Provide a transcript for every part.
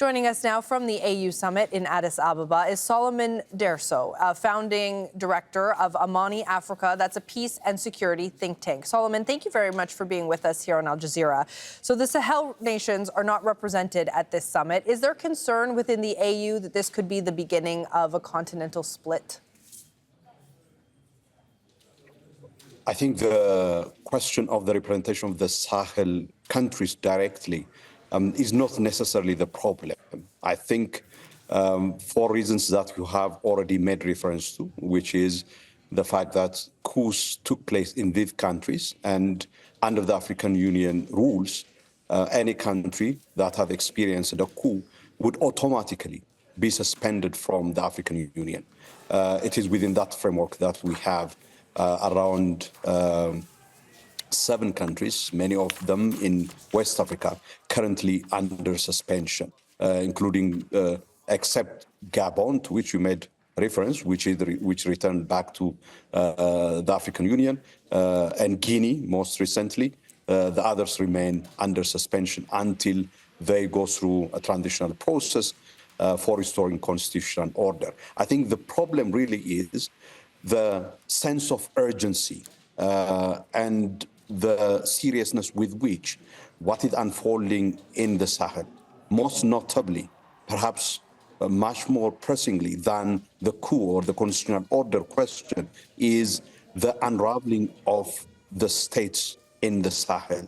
Joining us now from the AU Summit in Addis Ababa is Solomon Derso, founding director of Amani Africa. That's a peace and security think tank. Solomon, thank you very much for being with us here on Al Jazeera. So the Sahel nations are not represented at this summit. Is there concern within the AU that this could be the beginning of a continental split? I think the question of the representation of the Sahel countries directly is not necessarily the problem. I think for reasons that you have already made reference to, which is the fact that coups took place in these countries, and under the African Union rules, any country that have experienced a coup would automatically be suspended from the African Union. It is within that framework that we have around 7 countries, many of them in West Africa, currently under suspension, including, except Gabon, to which you made reference, which returned back to the African Union, and Guinea, most recently. The others remain under suspension until they go through a transitional process for restoring constitutional order. I think the problem really is the sense of urgency and the seriousness with which what is unfolding in the Sahel, most notably, perhaps much more pressingly than the coup or the constitutional order question, is the unraveling of the states in the Sahel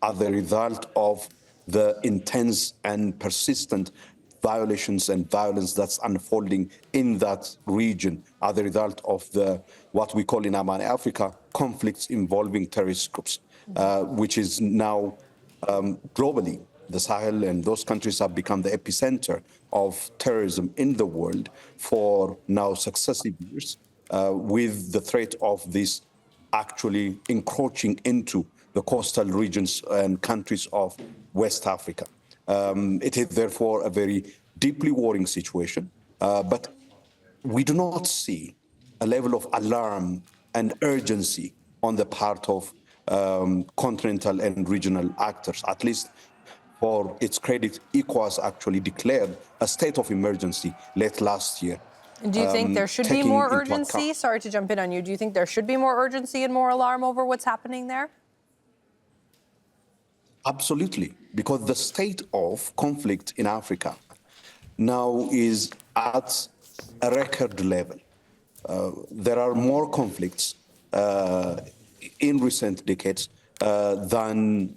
as a result of the intense and persistent violations and violence that's unfolding in that region as a result of the what we call in Amani Africa conflicts involving terrorist groups, which is now globally the Sahel and those countries have become the epicenter of terrorism in the world for now successive years, with the threat of this actually encroaching into the coastal regions and countries of West Africa. It is therefore a very deeply worrying situation, but we do not see a level of alarm and urgency on the part of continental and regional actors. At least for its credit, ECOWAS actually declared a state of emergency late last year. Do you think there should be more urgency? Sorry to jump in on you. Do you think there should be more urgency and more alarm over what's happening there? Absolutely, because the state of conflict in Africa now is at a record level. There are more conflicts in recent decades than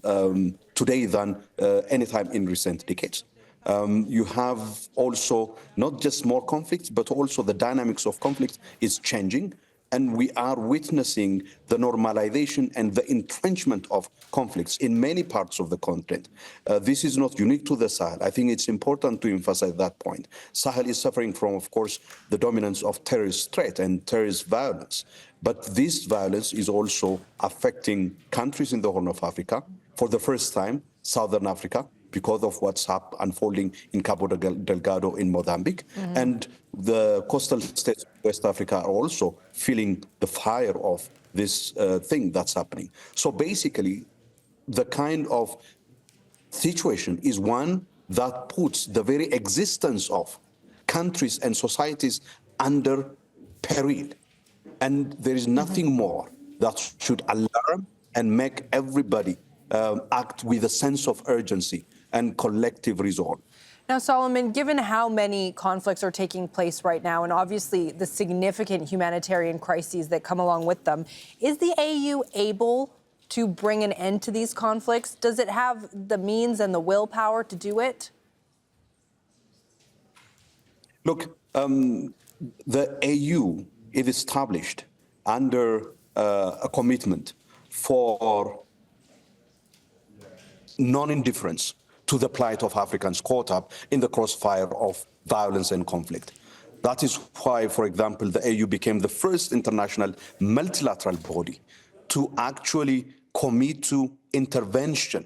today than any time in recent decades. You have also not just more conflicts, but also the dynamics of conflict is changing. And we are witnessing the normalization and the entrenchment of conflicts in many parts of the continent. This is not unique to the Sahel. I think it's important to emphasize that point. Sahel is suffering from, of course, the dominance of terrorist threat and terrorist violence. But this violence is also affecting countries in the Horn of Africa. For the first time, Southern Africa, because of what's unfolding in Cabo Delgado in Mozambique. And the coastal states of West Africa are also feeling the fire of this thing that's happening. So basically, the kind of situation is one that puts the very existence of countries and societies under peril. And there is nothing more that should alarm and make everybody act with a sense of urgency and collective resolve. Now, Solomon, given how many conflicts are taking place right now, and obviously the significant humanitarian crises that come along with them, is the AU able to bring an end to these conflicts? Does it have the means and the willpower to do it? Look, the AU is established under a commitment for non-indifference to the plight of Africans caught up in the crossfire of violence and conflict. That is why, for example, the AU became the first international multilateral body to actually commit to intervention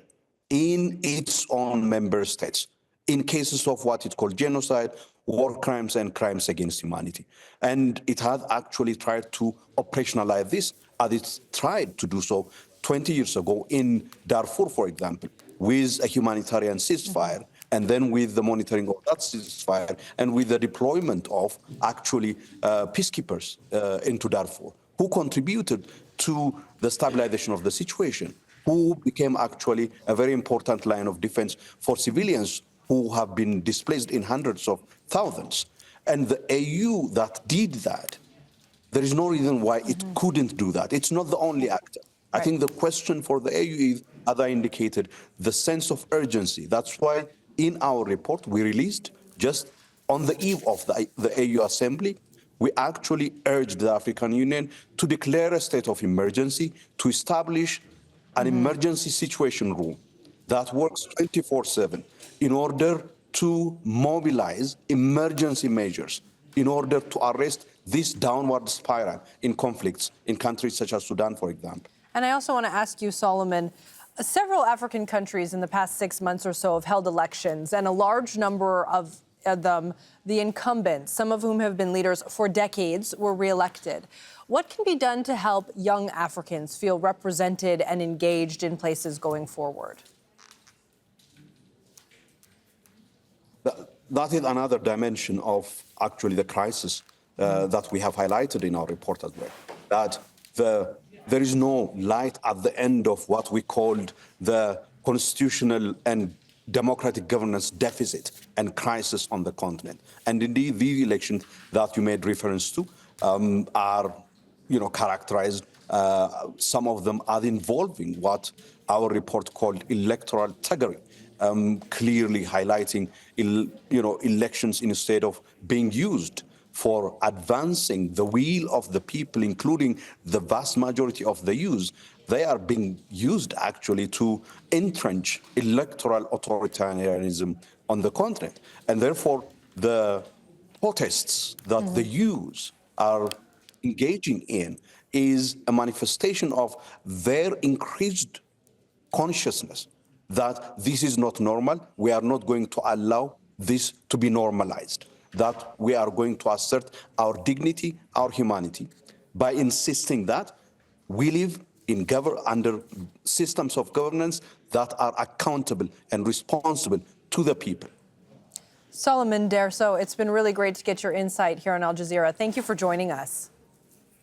in its own member states in cases of what it called genocide, war crimes, and crimes against humanity. And it has actually tried to operationalize this, as it tried to do so 20 years ago in Darfur, for example, with a humanitarian ceasefire and then with the monitoring of that ceasefire, and with the deployment of actually peacekeepers into Darfur, who contributed to the stabilization of the situation, who became actually a very important line of defense for civilians who have been displaced in hundreds of thousands. And the AU that did that, there is no reason why it couldn't do that. It's not the only actor. I think the question for the AU is, as I indicated, the sense of urgency. That's why in our report we released just on the eve of the AU Assembly, we actually urged the African Union to declare a state of emergency, to establish an emergency situation room that works 24/7 in order to mobilize emergency measures in order to arrest this downward spiral in conflicts in countries such as Sudan, for example. And I also want to ask you, Solomon, several African countries in the past 6 months or so have held elections, and a large number of them, the incumbents, some of whom have been leaders for decades, were reelected. What can be done to help young Africans feel represented and engaged in places going forward? That is another dimension of actually the crisis that we have highlighted in our report as well, that there is no light at the end of what we called the constitutional and democratic governance deficit and crisis on the continent. And indeed, these elections that you made reference to are, characterized, some of them are involving what our report called electoral thuggery, clearly highlighting, elections instead of being used for advancing the will of the people, including the vast majority of the youth. They are being used actually to entrench electoral authoritarianism on the continent. And therefore, the protests that the youth are engaging in is a manifestation of their increased consciousness that this is not normal. We are not going to allow this to be normalized, that we are going to assert our dignity, our humanity, by insisting that we live under systems of governance that are accountable and responsible to the people. Solomon Derso, it's been really great to get your insight here on Al Jazeera. Thank you for joining us.